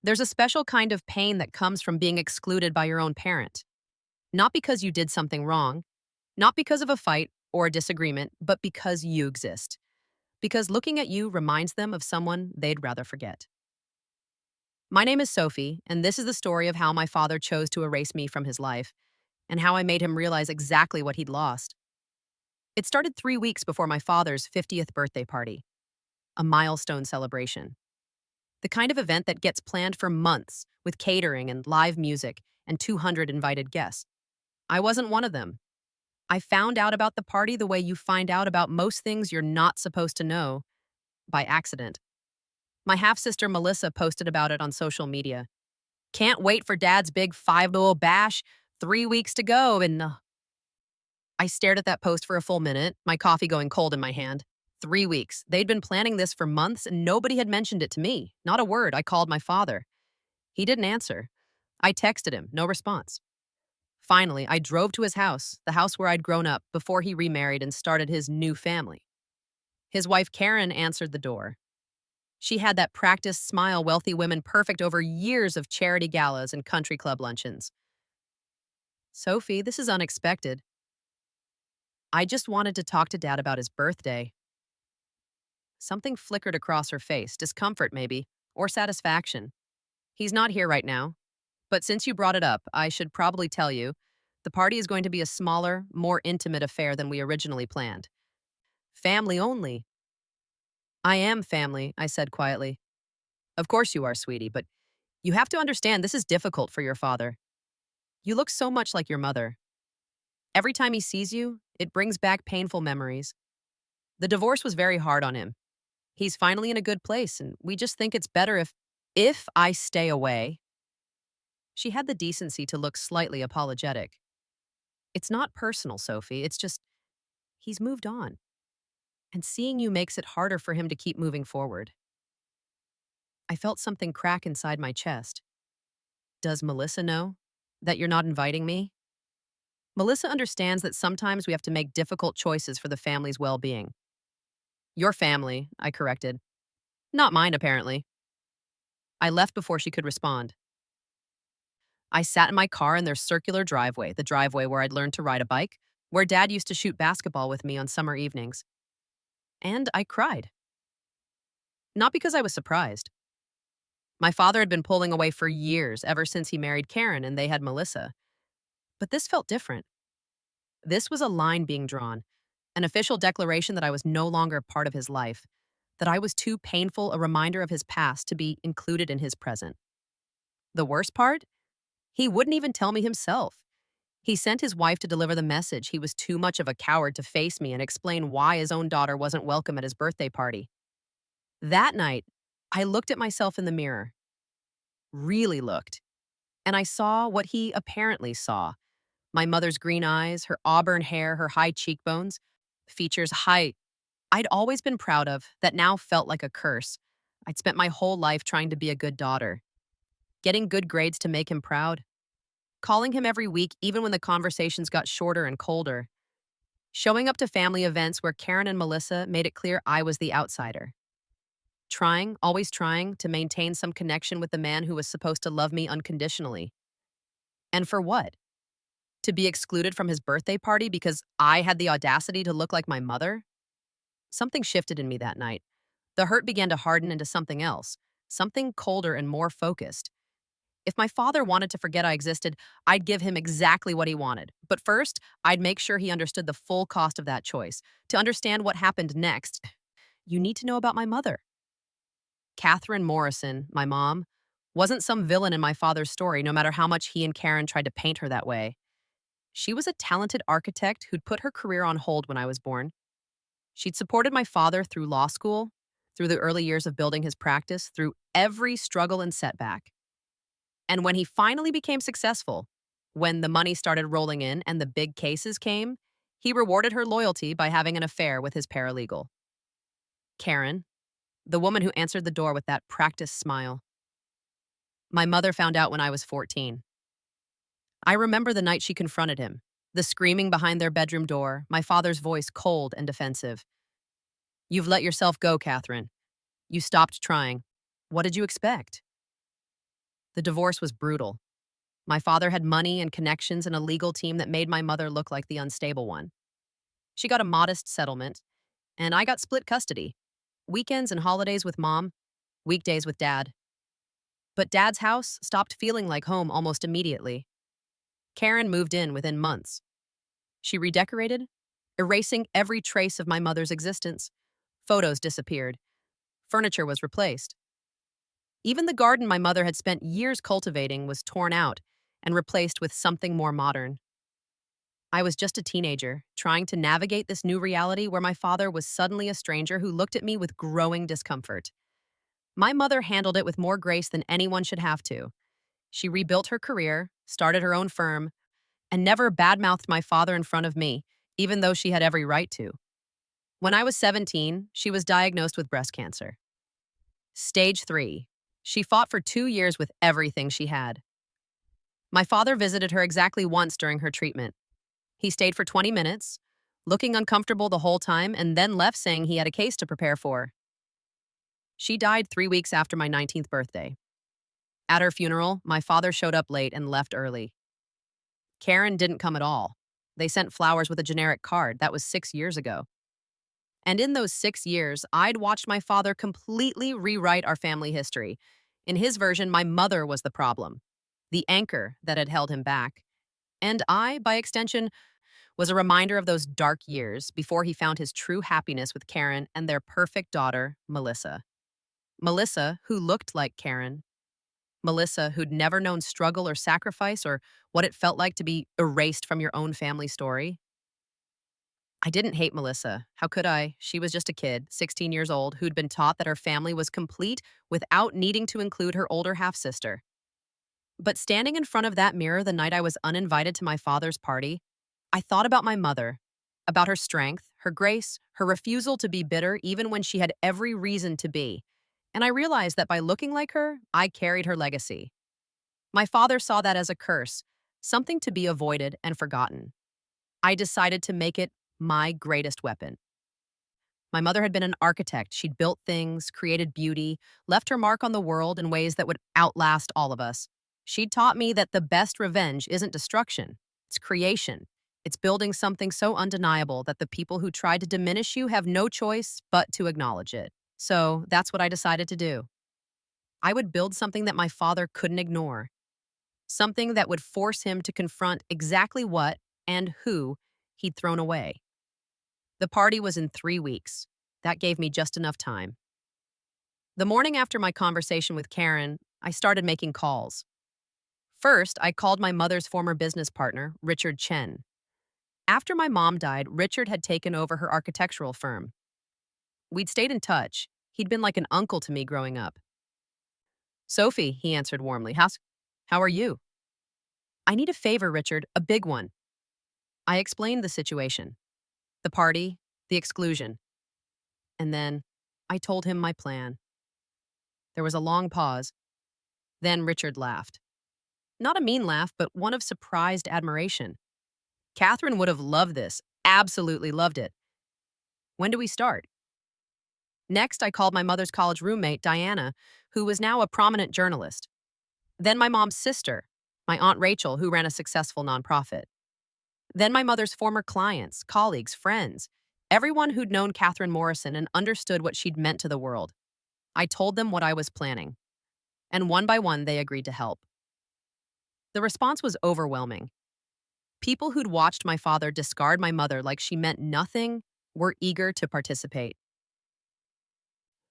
There's a special kind of pain that comes from being excluded by your own parent. Not because you did something wrong, not because of a fight or a disagreement, but because you exist. Because looking at you reminds them of someone they'd rather forget. My name is Sophie, and this is the story of how my father chose to erase me from his life and how I made him realize exactly what he'd lost. It started 3 weeks before my father's 50th birthday party, a milestone celebration. The kind of event that gets planned for months with catering and live music and 200 invited guests. I wasn't one of them. I found out about the party the way you find out about most things you're not supposed to know, by accident. My half sister Melissa posted about it on social media. Can't wait for dad's big 5-0 bash. 3 weeks to go. And I stared at that post for a full minute, my coffee going cold in my hand. 3 weeks. They'd been planning this for months and nobody had mentioned it to me. Not a word. I called my father. He didn't answer. I texted him. No response. Finally, I drove to his house, the house where I'd grown up before he remarried and started his new family. His wife Karen answered the door. She had that practiced smile wealthy women perfect over years of charity galas and country club luncheons. Sophie, this is unexpected. I just wanted to talk to Dad about his birthday. Something flickered across her face, discomfort maybe, or satisfaction. He's not here right now, but since you brought it up, I should probably tell you the party is going to be a smaller, more intimate affair than we originally planned. Family only. I am family, I said quietly. Of course you are, sweetie, but you have to understand this is difficult for your father. You look so much like your mother. Every time he sees you, it brings back painful memories. The divorce was very hard on him. He's finally in a good place, and we just think it's better if I stay away. She had the decency to look slightly apologetic. It's not personal, Sophie. It's just he's moved on. And seeing you makes it harder for him to keep moving forward. I felt something crack inside my chest. Does Melissa know that you're not inviting me? Melissa understands that sometimes we have to make difficult choices for the family's well being. Your family, I corrected. Not mine, apparently. I left before she could respond. I sat in my car in their circular driveway, the driveway where I'd learned to ride a bike, where Dad used to shoot basketball with me on summer evenings. And I cried. Not because I was surprised. My father had been pulling away for years, ever since he married Karen and they had Melissa. But this felt different. This was a line being drawn, an official declaration that I was no longer part of his life, that I was too painful a reminder of his past to be included in his present. The worst part? He wouldn't even tell me himself. He sent his wife to deliver the message he was too much of a coward to face me and explain why his own daughter wasn't welcome at his birthday party. That night, I looked at myself in the mirror, really looked, and I saw what he apparently saw. My mother's green eyes, her auburn hair, her high cheekbones, features I'd always been proud of that now felt like a curse. I'd spent my whole life trying to be a good daughter, getting good grades to make him proud, calling him every week even when the conversations got shorter and colder, showing up to family events where Karen and Melissa made it clear I was the outsider. Trying, always trying, to maintain some connection with the man who was supposed to love me unconditionally. And for what? To be excluded from his birthday party because I had the audacity to look like my mother? Something shifted in me that night. The hurt began to harden into something else, something colder and more focused. If my father wanted to forget I existed, I'd give him exactly what he wanted. But first, I'd make sure he understood the full cost of that choice. To understand what happened next, you need to know about my mother. Catherine Morrison, my mom, wasn't some villain in my father's story, no matter how much he and Karen tried to paint her that way. She was a talented architect who'd put her career on hold when I was born. She'd supported my father through law school, through the early years of building his practice, through every struggle and setback. And when he finally became successful, when the money started rolling in and the big cases came, he rewarded her loyalty by having an affair with his paralegal. Karen, the woman who answered the door with that practiced smile. My mother found out when I was 14. I remember the night she confronted him, the screaming behind their bedroom door, my father's voice cold and defensive. You've let yourself go, Catherine. You stopped trying. What did you expect? The divorce was brutal. My father had money and connections and a legal team that made my mother look like the unstable one. She got a modest settlement, and I got split custody. Weekends and holidays with mom, weekdays with dad. But dad's house stopped feeling like home almost immediately. Karen moved in within months. She redecorated, erasing every trace of my mother's existence. Photos disappeared. Furniture was replaced. Even the garden my mother had spent years cultivating was torn out and replaced with something more modern. I was just a teenager, trying to navigate this new reality where my father was suddenly a stranger who looked at me with growing discomfort. My mother handled it with more grace than anyone should have to. She rebuilt her career, started her own firm, and never badmouthed my father in front of me, even though she had every right to. When I was 17, she was diagnosed with breast cancer. Stage 3. She fought for 2 years with everything she had. My father visited her exactly once during her treatment. He stayed for 20 minutes, looking uncomfortable the whole time, and then left saying he had a case to prepare for. She died 3 weeks after my 19th birthday. At her funeral, my father showed up late and left early. Karen didn't come at all. They sent flowers with a generic card. That was 6 years ago. And in those 6 years, I'd watched my father completely rewrite our family history. In his version, my mother was the problem, the anchor that had held him back. And I, by extension, was a reminder of those dark years before he found his true happiness with Karen and their perfect daughter, Melissa. Melissa, who looked like Karen. Melissa, who'd never known struggle or sacrifice or what it felt like to be erased from your own family story. I didn't hate Melissa. How could I? She was just a kid, 16 years old, who'd been taught that her family was complete without needing to include her older half-sister. But standing in front of that mirror the night I was uninvited to my father's party, I thought about my mother, about her strength, her grace, her refusal to be bitter even when she had every reason to be. And I realized that by looking like her, I carried her legacy. My father saw that as a curse, something to be avoided and forgotten. I decided to make it my greatest weapon. My mother had been an architect. She'd built things, created beauty, left her mark on the world in ways that would outlast all of us. She'd taught me that the best revenge isn't destruction, it's creation. It's building something so undeniable that the people who tried to diminish you have no choice but to acknowledge it. So that's what I decided to do. I would build something that my father couldn't ignore, something that would force him to confront exactly what and who he'd thrown away. The party was in 3 weeks. That gave me just enough time. The morning after my conversation with Karen, I started making calls. First, I called my mother's former business partner, Richard Chen. After my mom died, Richard had taken over her architectural firm. We'd stayed in touch. He'd been like an uncle to me growing up. Sophie, he answered warmly. How are you? I need a favor, Richard, a big one. I explained the situation, the party, the exclusion. And then I told him my plan. There was a long pause. Then Richard laughed. Not a mean laugh, but one of surprised admiration. Catherine would have loved this, absolutely loved it. When do we start? Next, I called my mother's college roommate, Diana, who was now a prominent journalist. Then my mom's sister, my Aunt Rachel, who ran a successful nonprofit. Then my mother's former clients, colleagues, friends, everyone who'd known Catherine Morrison and understood what she'd meant to the world. I told them what I was planning. And one by one, they agreed to help. The response was overwhelming. People who'd watched my father discard my mother like she meant nothing were eager to participate.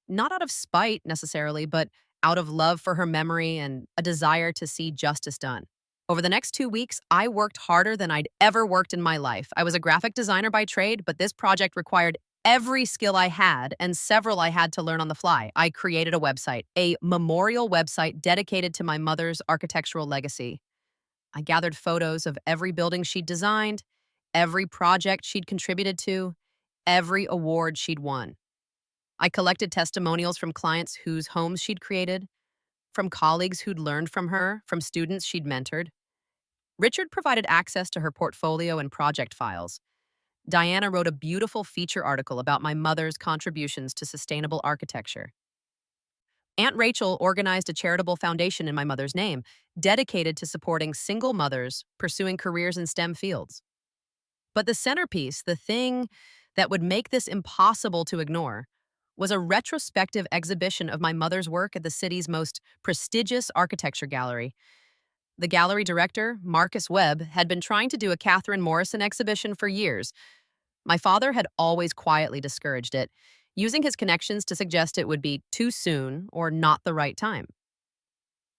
Not out of spite necessarily, but out of love for her memory and a desire to see justice done. Over the next 2 weeks, I worked harder than I'd ever worked in my life. I was a graphic designer by trade, but this project required every skill I had and several I had to learn on the fly. I created a website, a memorial website dedicated to my mother's architectural legacy. I gathered photos of every building she'd designed, every project she'd contributed to, every award she'd won. I collected testimonials from clients whose homes she'd created, from colleagues who'd learned from her, from students she'd mentored. Richard provided access to her portfolio and project files. Diana wrote a beautiful feature article about my mother's contributions to sustainable architecture. Aunt Rachel organized a charitable foundation in my mother's name, dedicated to supporting single mothers pursuing careers in STEM fields. But the centerpiece, the thing that would make this impossible to ignore, was a retrospective exhibition of my mother's work at the city's most prestigious architecture gallery. The gallery director, Marcus Webb, had been trying to do a Catherine Morrison exhibition for years. My father had always quietly discouraged it, using his connections to suggest it would be too soon or not the right time.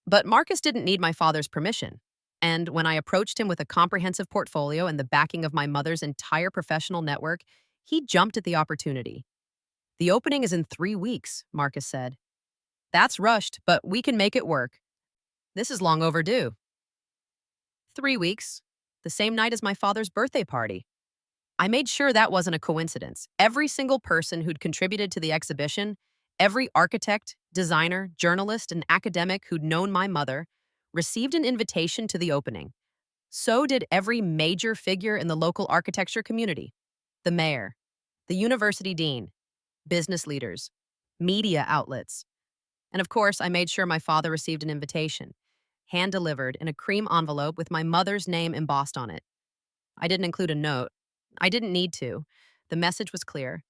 But Marcus didn't need my father's permission. And when I approached him with a comprehensive portfolio and the backing of my mother's entire professional network, he jumped at the opportunity. "The opening is in 3 weeks," Marcus said. "That's rushed, but we can make it work. This is long overdue." 3 weeks, the same night as my father's birthday party. I made sure that wasn't a coincidence. Every single person who'd contributed to the exhibition, every architect, designer, journalist, and academic who'd known my mother, received an invitation to the opening. So did every major figure in the local architecture community: the mayor, the university dean, business leaders, media outlets. And of course, I made sure my father received an invitation, hand-delivered in a cream envelope with my mother's name embossed on it. I didn't include a note. I didn't need to. The message was clear.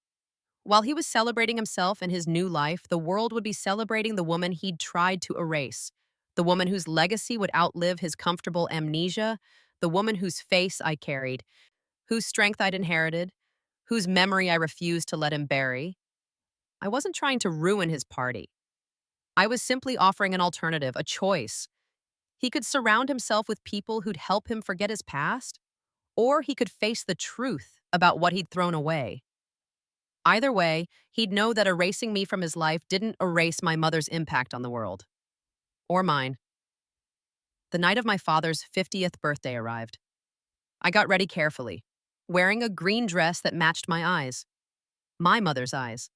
While he was celebrating himself and his new life, the world would be celebrating the woman he'd tried to erase, the woman whose legacy would outlive his comfortable amnesia, the woman whose face I carried, whose strength I'd inherited, whose memory I refused to let him bury. I wasn't trying to ruin his party. I was simply offering an alternative, a choice. He could surround himself with people who'd help him forget his past, or he could face the truth about what he'd thrown away. Either way, he'd know that erasing me from his life didn't erase my mother's impact on the world. Or mine. The night of my father's 50th birthday arrived. I got ready carefully, wearing a green dress that matched my eyes. My mother's eyes.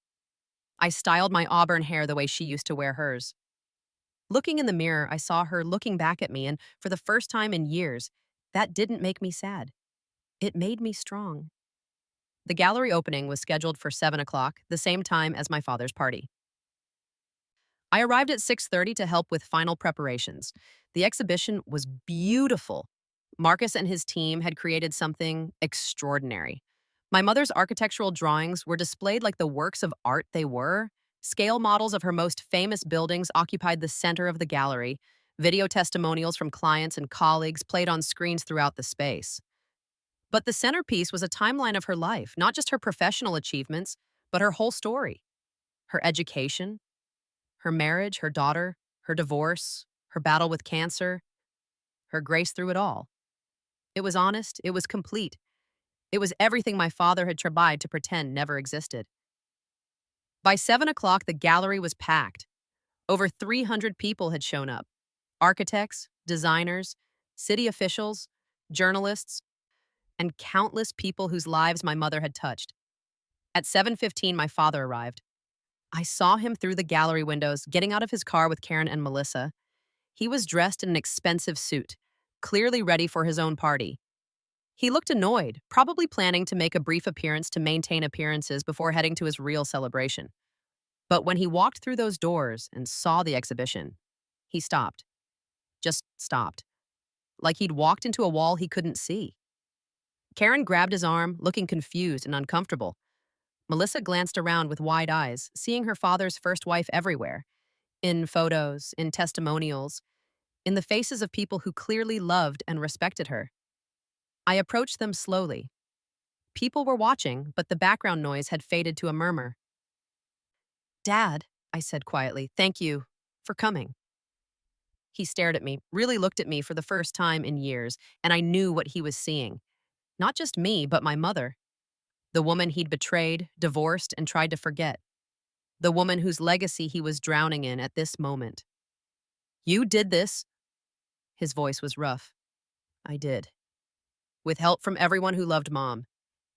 I styled my auburn hair the way she used to wear hers. Looking in the mirror, I saw her looking back at me, and for the first time in years, that didn't make me sad. It made me strong. The gallery opening was scheduled for 7 o'clock, the same time as my father's party. I arrived at 6:30 to help with final preparations. The exhibition was beautiful. Marcus and his team had created something extraordinary. My mother's architectural drawings were displayed like the works of art they were. Scale models of her most famous buildings occupied the center of the gallery. Video testimonials from clients and colleagues played on screens throughout the space. But the centerpiece was a timeline of her life, not just her professional achievements, but her whole story. Her education, her marriage, her daughter, her divorce, her battle with cancer, her grace through it all. It was honest, it was complete. It was everything my father had tried to pretend never existed. By 7 o'clock, the gallery was packed. Over 300 people had shown up: architects, designers, city officials, journalists, and countless people whose lives my mother had touched. At 7:15, my father arrived. I saw him through the gallery windows, getting out of his car with Karen and Melissa. He was dressed in an expensive suit, clearly ready for his own party. He looked annoyed, probably planning to make a brief appearance to maintain appearances before heading to his real celebration. But when he walked through those doors and saw the exhibition, he stopped. Just stopped. Like he'd walked into a wall he couldn't see. Karen grabbed his arm, looking confused and uncomfortable. Melissa glanced around with wide eyes, seeing her father's first wife everywhere: in photos, in testimonials, in the faces of people who clearly loved and respected her. I approached them slowly. People were watching, but the background noise had faded to a murmur. "Dad," I said quietly, "thank you for coming." He stared at me, really looked at me for the first time in years, and I knew what he was seeing. Not just me, but my mother. The woman he'd betrayed, divorced, and tried to forget. The woman whose legacy he was drowning in at this moment. "You did this?" His voice was rough. "I did. With help from everyone who loved Mom.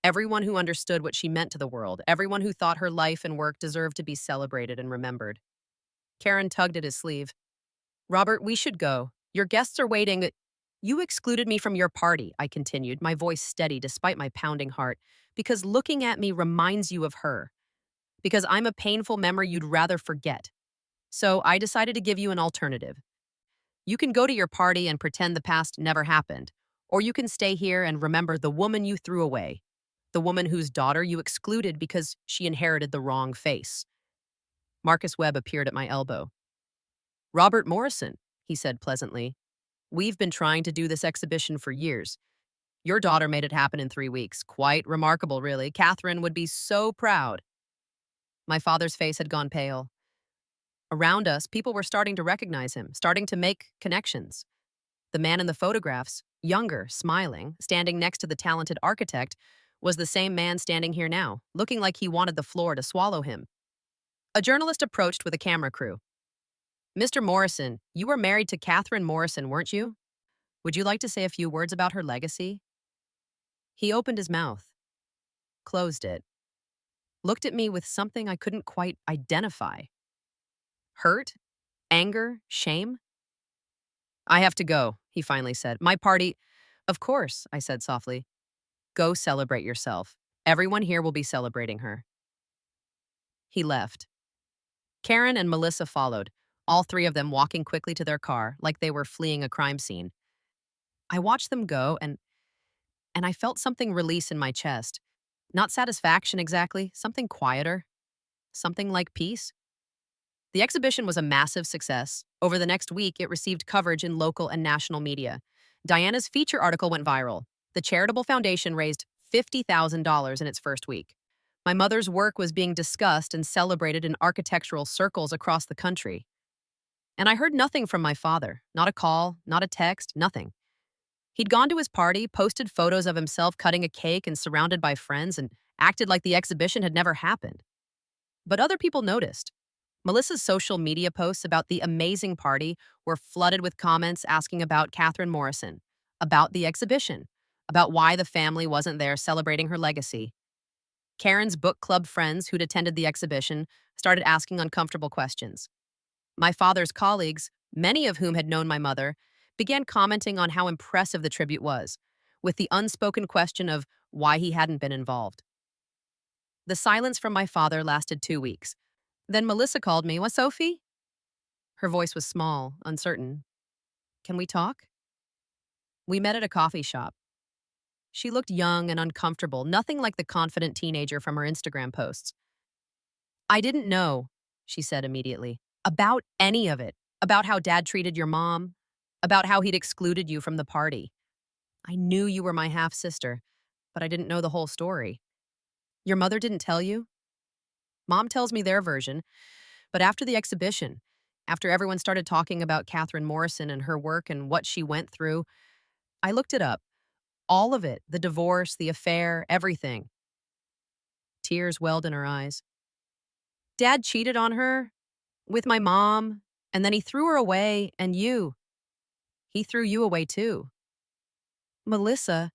Everyone who understood what she meant to the world. Everyone who thought her life and work deserved to be celebrated and remembered." Karen tugged at his sleeve. "Robert, we should go. Your guests are waiting." "You excluded me from your party," I continued, my voice steady despite my pounding heart, "because looking at me reminds you of her. Because I'm a painful memory you'd rather forget. So I decided to give you an alternative. You can go to your party and pretend the past never happened, or you can stay here and remember the woman you threw away, the woman whose daughter you excluded because she inherited the wrong face. Marcus Webb appeared at my elbow. Robert Morrison, he said pleasantly. We've been trying to do this exhibition for years. Your daughter made it happen in 3 weeks. Quite remarkable, really. Catherine would be so proud. My father's face had gone pale. Around us, people were starting to recognize him, starting to make connections. The man in the photographs, younger, smiling, standing next to the talented architect, was the same man standing here now, looking like he wanted the floor to swallow him. A journalist approached with a camera crew. Mr. Morrison, you were married to Catherine Morrison, weren't you? Would you like to say a few words about her legacy? He opened his mouth, closed it, looked at me with something I couldn't quite identify. Hurt? Anger? Shame? I have to go, he finally said. My party. Of course, I said softly. Go celebrate yourself. Everyone here will be celebrating her. He left. Karen and Melissa followed, all three of them walking quickly to their car like they were fleeing a crime scene. I watched them go and I felt something release in my chest. Not satisfaction exactly, something quieter, something like peace. The exhibition was a massive success. Over the next week, it received coverage in local and national media. Diana's feature article went viral. The charitable foundation raised $50,000 in its first week. My mother's work was being discussed and celebrated in architectural circles across the country. And I heard nothing from my father. Not a call, not a text, nothing. He'd gone to his party, posted photos of himself cutting a cake and surrounded by friends, and acted like the exhibition had never happened. But other people noticed. Melissa's social media posts about the amazing party were flooded with comments asking about Catherine Morrison, about the exhibition, about why the family wasn't there celebrating her legacy. Karen's book club friends who'd attended the exhibition started asking uncomfortable questions. My father's colleagues, many of whom had known my mother, began commenting on how impressive the tribute was, with the unspoken question of why he hadn't been involved. The silence from my father lasted 2 weeks. Then Melissa called me. What, Sophie? Her voice was small, uncertain. Can we talk? We met at a coffee shop. She looked young and uncomfortable, nothing like the confident teenager from her Instagram posts. I didn't know, she said immediately, about any of it, about how Dad treated your mom, about how he'd excluded you from the party. I knew you were my half-sister, but I didn't know the whole story. Your mother didn't tell you? Mom tells me their version, but after the exhibition, after everyone started talking about Catherine Morrison and her work and what she went through, I looked it up. All of it, the divorce, the affair, everything. Tears welled in her eyes. Dad cheated on her with my mom, and then he threw her away, and he threw you away too. Melissa,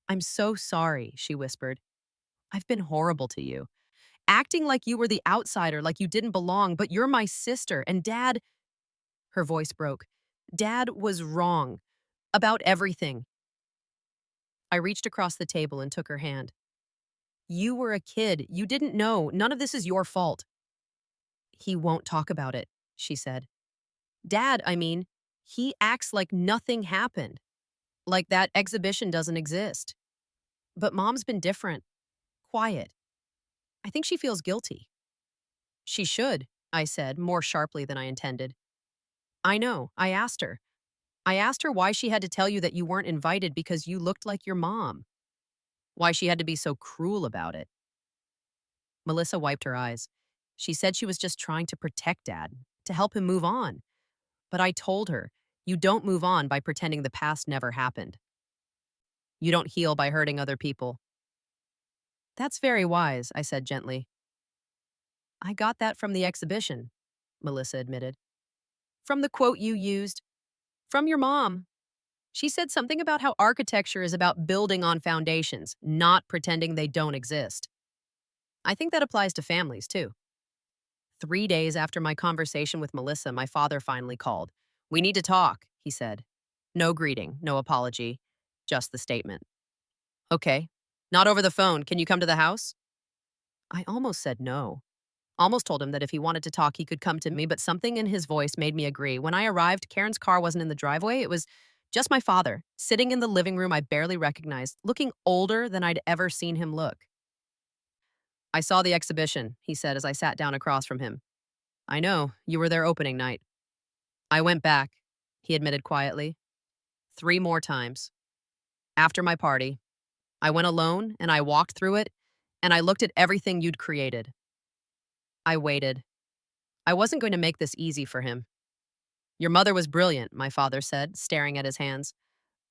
I'm so sorry, she whispered. I've been horrible to you. Acting like you were the outsider, like you didn't belong, but you're my sister, and Dad, her voice broke. Dad was wrong about everything. I reached across the table and took her hand. You were a kid. You didn't know. None of this is your fault. He won't talk about it, she said. Dad, I mean, he acts like nothing happened, like that exhibition doesn't exist. But Mom's been different, quiet. I think she feels guilty. She should, I said, more sharply than I intended. I know, I asked her. I asked her why she had to tell you that you weren't invited because you looked like your mom. Why she had to be so cruel about it. Melissa wiped her eyes. She said she was just trying to protect Dad, to help him move on. But I told her, you don't move on by pretending the past never happened. You don't heal by hurting other people. That's very wise, I said gently. I got that from the exhibition, Melissa admitted. From the quote you used. From your mom. She said something about how architecture is about building on foundations, not pretending they don't exist. I think that applies to families, too. 3 days after my conversation with Melissa, my father finally called. We need to talk, he said. No greeting, no apology, just the statement. Okay. Not over the phone. Can you come to the house? I almost said no. Almost told him that if he wanted to talk, he could come to me, but something in his voice made me agree. When I arrived, Karen's car wasn't in the driveway. It was just my father, sitting in the living room I barely recognized, looking older than I'd ever seen him look. I saw the exhibition, he said as I sat down across from him. I know, you were there opening night. I went back, he admitted quietly, 3 more times. After my party, I went alone and I walked through it and I looked at everything you'd created. I waited. I wasn't going to make this easy for him. Your mother was brilliant, my father said, staring at his hands.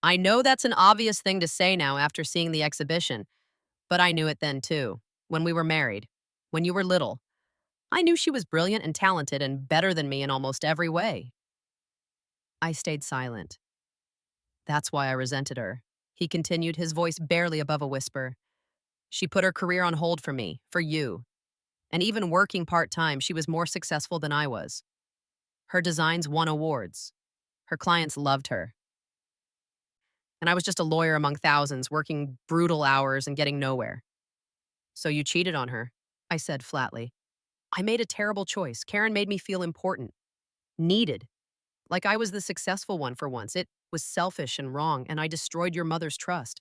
I know that's an obvious thing to say now after seeing the exhibition, but I knew it then too, when we were married, when you were little. I knew she was brilliant and talented and better than me in almost every way. I stayed silent. That's why I resented her. He continued, his voice barely above a whisper. She put her career on hold for me, for you. And even working part-time, she was more successful than I was. Her designs won awards. Her clients loved her. And I was just a lawyer among thousands, working brutal hours and getting nowhere. So you cheated on her, I said flatly. I made a terrible choice. Karen made me feel important, needed, like I was the successful one for once. It was selfish and wrong, and I destroyed your mother's trust.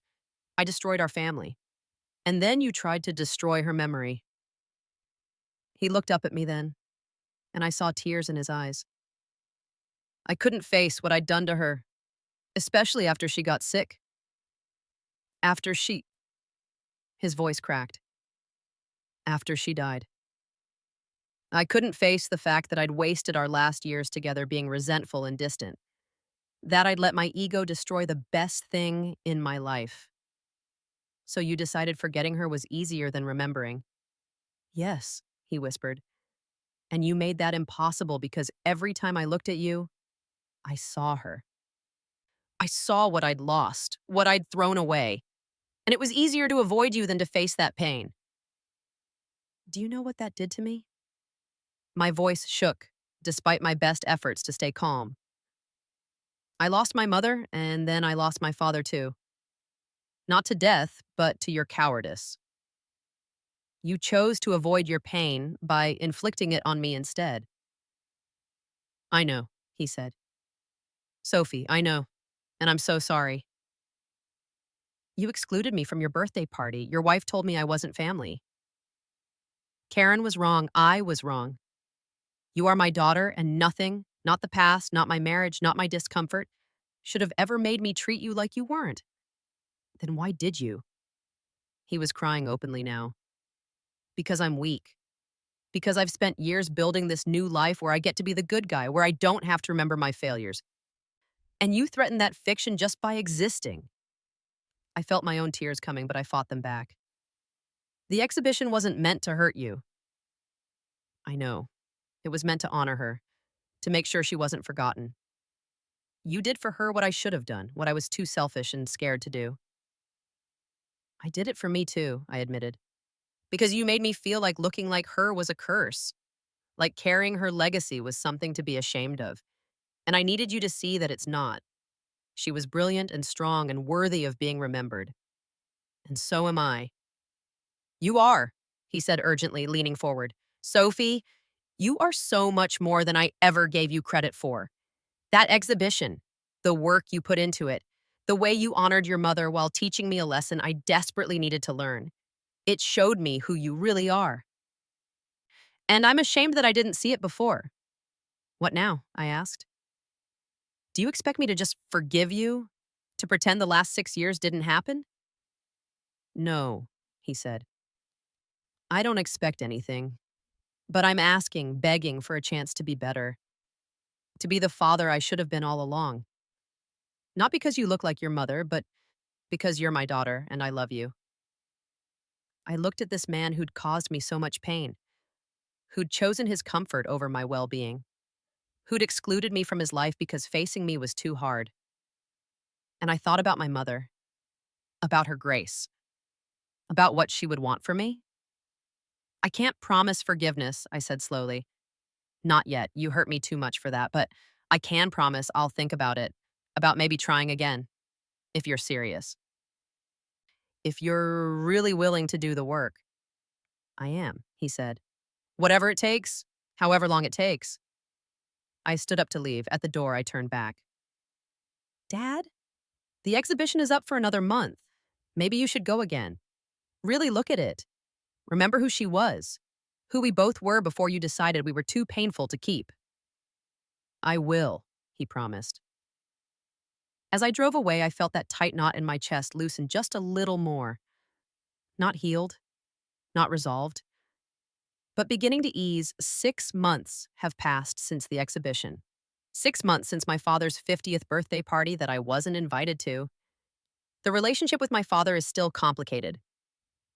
I destroyed our family. And then you tried to destroy her memory. He looked up at me then, and I saw tears in his eyes. I couldn't face what I'd done to her, especially after she got sick. After she... His voice cracked. After she died. I couldn't face the fact that I'd wasted our last years together being resentful and distant. That I'd let my ego destroy the best thing in my life. So you decided forgetting her was easier than remembering. Yes, he whispered. And you made that impossible because every time I looked at you, I saw her. I saw what I'd lost, what I'd thrown away. And it was easier to avoid you than to face that pain. Do you know what that did to me? My voice shook, despite my best efforts to stay calm. I lost my mother, and then I lost my father too. Not to death, but to your cowardice. You chose to avoid your pain by inflicting it on me instead. I know, he said. Sophie, I know, and I'm so sorry. You excluded me from your birthday party. Your wife told me I wasn't family. Karen was wrong. I was wrong. You are my daughter, and nothing, not the past, not my marriage, not my discomfort, should have ever made me treat you like you weren't. Then why did you? He was crying openly now. Because I'm weak. Because I've spent years building this new life where I get to be the good guy, where I don't have to remember my failures. And you threatened that fiction just by existing. I felt my own tears coming, but I fought them back. The exhibition wasn't meant to hurt you. I know. It was meant to honor her, to make sure she wasn't forgotten. You did for her what I should have done, what I was too selfish and scared to do. I did it for me too, I admitted. Because you made me feel like looking like her was a curse, like carrying her legacy was something to be ashamed of. And I needed you to see that it's not. She was brilliant and strong and worthy of being remembered. And so am I. You are, he said urgently, leaning forward. Sophie, you are so much more than I ever gave you credit for. That exhibition, the work you put into it, the way you honored your mother while teaching me a lesson I desperately needed to learn. It showed me who you really are. And I'm ashamed that I didn't see it before. What now? I asked. Do you expect me to just forgive you? To pretend the last 6 years didn't happen? No, he said. I don't expect anything. But I'm asking, begging for a chance to be better. To be the father I should have been all along. Not because you look like your mother, but because you're my daughter and I love you. I looked at this man who'd caused me so much pain, who'd chosen his comfort over my well-being, who'd excluded me from his life because facing me was too hard. And I thought about my mother, about her grace, about what she would want for me. I can't promise forgiveness, I said slowly. Not yet. You hurt me too much for that, but I can promise I'll think about it, about maybe trying again, if you're serious. If you're really willing to do the work. I am, he said. Whatever it takes, however long it takes. I stood up to leave. At the door, I turned back. Dad, the exhibition is up for another month. Maybe you should go again. Really look at it. Remember who she was, who we both were before you decided we were too painful to keep. I will, he promised. As I drove away, I felt that tight knot in my chest loosen just a little more. Not healed, not resolved, but beginning to ease. 6 months have passed since the exhibition. 6 months since my father's 50th birthday party that I wasn't invited to. The relationship with my father is still complicated.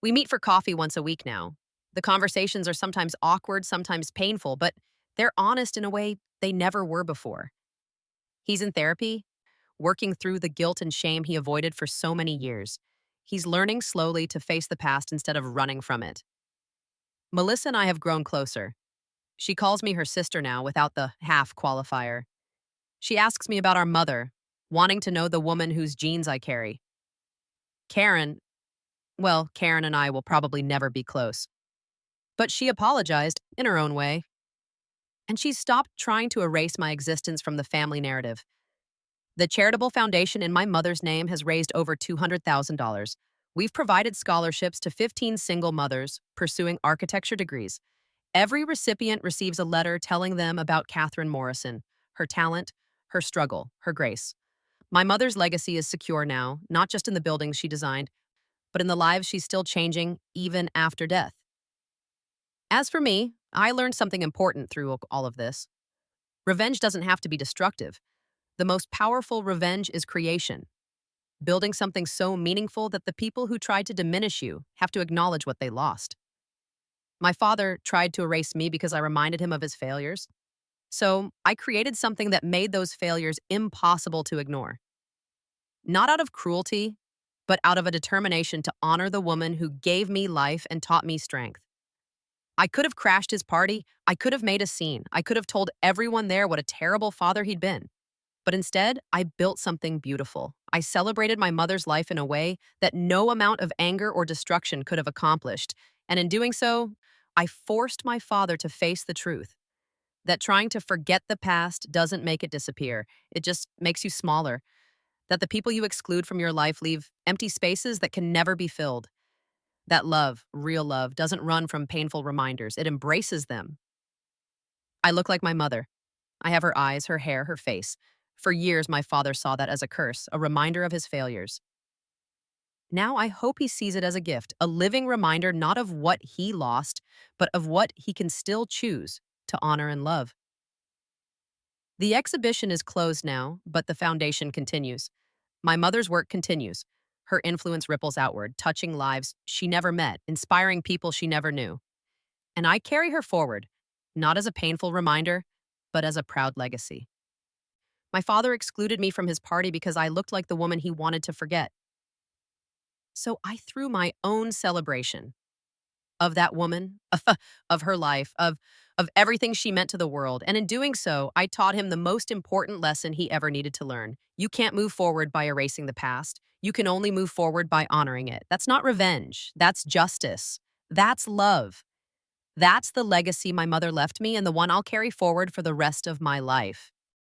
We meet for coffee once a week now. The conversations are sometimes awkward, sometimes painful, but they're honest in a way they never were before. He's in therapy, working through the guilt and shame he avoided for so many years. He's learning slowly to face the past instead of running from it. Melissa and I have grown closer. She calls me her sister now without the half qualifier. She asks me about our mother, wanting to know the woman whose genes I carry. Karen, well, Karen and I will probably never be close. But she apologized in her own way. And she's stopped trying to erase my existence from the family narrative. The charitable foundation in my mother's name has raised over $200,000. We've provided scholarships to 15 single mothers pursuing architecture degrees. Every recipient receives a letter telling them about Catherine Morrison, her talent, her struggle, her grace. My mother's legacy is secure now, not just in the buildings she designed, but in the lives she's still changing even after death. As for me, I learned something important through all of this. Revenge doesn't have to be destructive. The most powerful revenge is creation, building something so meaningful that the people who tried to diminish you have to acknowledge what they lost. My father tried to erase me because I reminded him of his failures. So I created something that made those failures impossible to ignore. Not out of cruelty, but out of a determination to honor the woman who gave me life and taught me strength. I could have crashed his party. I could have made a scene. I could have told everyone there what a terrible father he'd been. But instead, I built something beautiful. I celebrated my mother's life in a way that no amount of anger or destruction could have accomplished. And in doing so, I forced my father to face the truth that trying to forget the past doesn't make it disappear. It just makes you smaller. That the people you exclude from your life leave empty spaces that can never be filled. That love, real love, doesn't run from painful reminders. It embraces them. I look like my mother. I have her eyes, her hair, her face. For years, my father saw that as a curse, a reminder of his failures. Now I hope he sees it as a gift, a living reminder not of what he lost, but of what he can still choose to honor and love. The exhibition is closed now, but the foundation continues. My mother's work continues. Her influence ripples outward, touching lives she never met, inspiring people she never knew. And I carry her forward, not as a painful reminder, but as a proud legacy. My father excluded me from his party because I looked like the woman he wanted to forget. So I threw my own celebration of that woman, of her life, of everything she meant to the world. And in doing so, I taught him the most important lesson he ever needed to learn. You can't move forward by erasing the past. You can only move forward by honoring it. That's not revenge. That's justice. That's love. That's the legacy my mother left me and the one I'll carry forward for the rest of my life.